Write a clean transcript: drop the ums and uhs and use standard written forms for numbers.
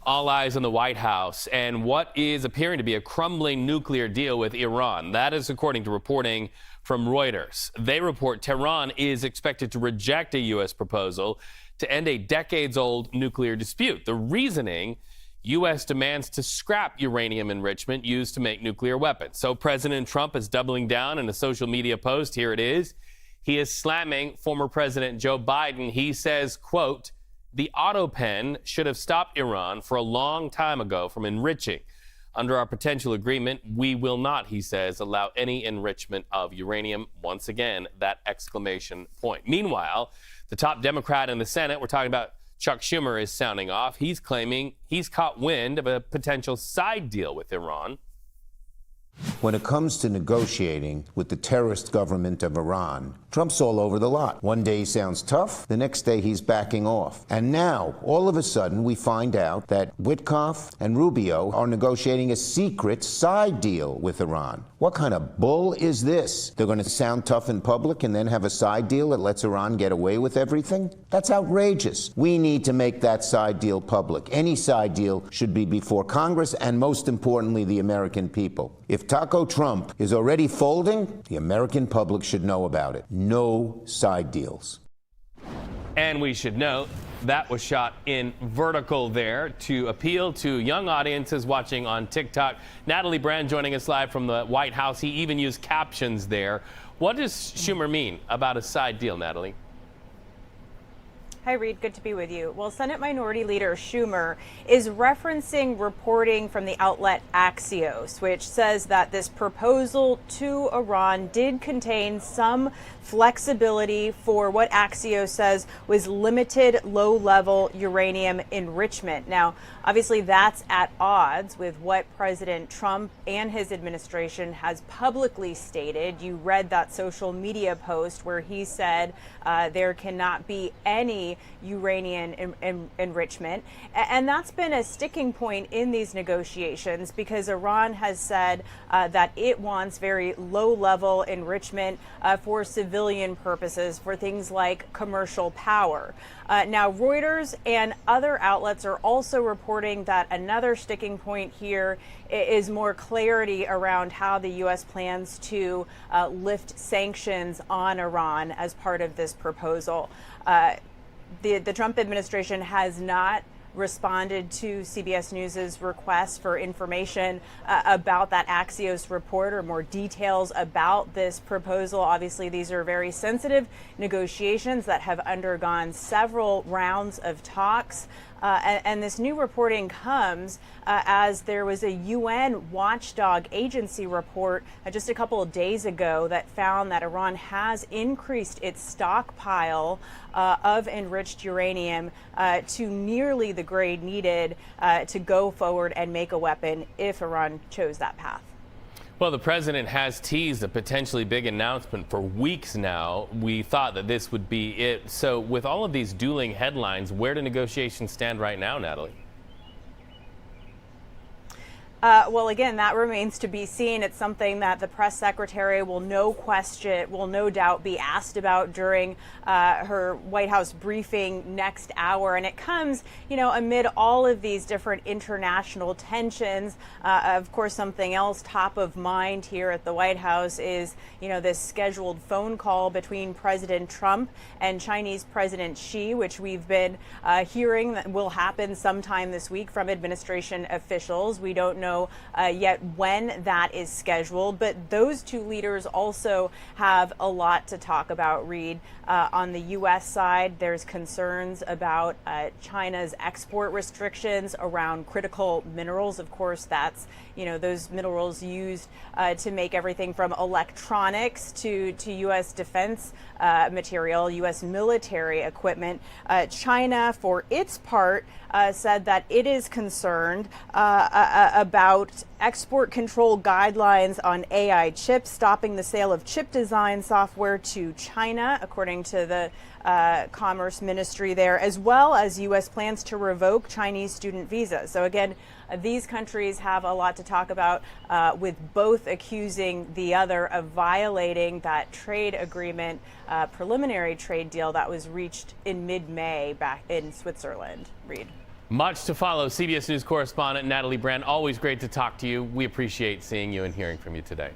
All eyes on the White House and what is appearing to be a crumbling nuclear deal with Iran. That is according to reporting from Reuters. They report Tehran is expected to reject a U.S. proposal to end a decades-old nuclear dispute. The reasoning, U.S. demands to scrap uranium enrichment used to make nuclear weapons. So President Trump is doubling down in a social media post. Here it is. He is slamming former President Joe Biden. He says, quote, "The auto pen should have stopped Iran for a long time ago from enriching. Under our potential agreement, we will not," he says, "allow any enrichment of uranium." Once again, that exclamation point. Meanwhile, the top Democrat in the Senate, we're talking about Chuck Schumer, is sounding off. He's claiming he's caught wind of a potential side deal with Iran. When it comes to negotiating with the terrorist government of Iran, Trump's all over the lot. One day he sounds tough, the next day he's backing off. And now, all of a sudden, we find out that Witkoff and Rubio are negotiating a secret side deal with Iran. What kind of bull is this? They're going to sound tough in public and then have a side deal that lets Iran get away with everything? That's outrageous. We need to make that side deal public. Any side deal should be before Congress and, most importantly, the American people. If Taco Trump is already folding, the American public should know about it. No side deals. And we should note that was shot in vertical there to appeal to young audiences watching on TikTok. Natalie Brand joining us live from the White House. He even used captions there. What does Schumer mean about a side deal, Natalie? Hi, Reed. Good to be with you. Well, Senate Minority Leader Schumer is referencing reporting from the outlet Axios, which says that this proposal to Iran did contain some flexibility for what Axios says was limited low-level uranium enrichment. Now, obviously, that's at odds with what President Trump and his administration has publicly stated. You read that social media post where he said there cannot be any uranium enrichment. And that's been a sticking point in these negotiations because Iran has said that it wants very low-level enrichment for civilian purposes, for things like commercial power. Now, Reuters and other outlets are also reporting that another sticking point here is more clarity around how the U.S. plans to lift sanctions on Iran as part of this proposal. The Trump administration has not responded to CBS News's request for information about that Axios report or more details about this proposal. Obviously, these are very sensitive negotiations that have undergone several rounds of talks. And this new reporting comes as there was a UN watchdog agency report just a couple of days ago that found that Iran has increased its stockpile of enriched uranium to nearly the grade needed to go forward and make a weapon if Iran chose that path. Well, the president has teased a potentially big announcement for weeks now. We thought that this would be it. So with all of these dueling headlines, where do negotiations stand right now, Natalie? Well, again, that remains to be seen. It's something that the press secretary will no doubt be asked about during her White House briefing next hour. And it comes, amid all of these different international tensions. Of course, something else top of mind here at the White House is, this scheduled phone call between President Trump and Chinese President Xi, which we've been hearing that will happen sometime this week from administration officials. We don't know yet when that is scheduled, but those two leaders also have a lot to talk about, Reed. On the U.S. side, there's concerns about China's export restrictions around critical minerals. Of course, that's, those minerals used to make everything from electronics to U.S. defense material, U.S. military equipment. China, for its part, said that it is concerned about export control guidelines on AI chips, stopping the sale of chip design software to China, according to the Commerce Ministry there, as well as U.S. plans to revoke Chinese student visas. So again, these countries have a lot to talk about, with both accusing the other of violating that trade agreement, preliminary trade deal that was reached in mid-May back in Switzerland. Reed. Much to follow. CBS News correspondent Natalie Brand, always great to talk to you. We appreciate seeing you and hearing from you today.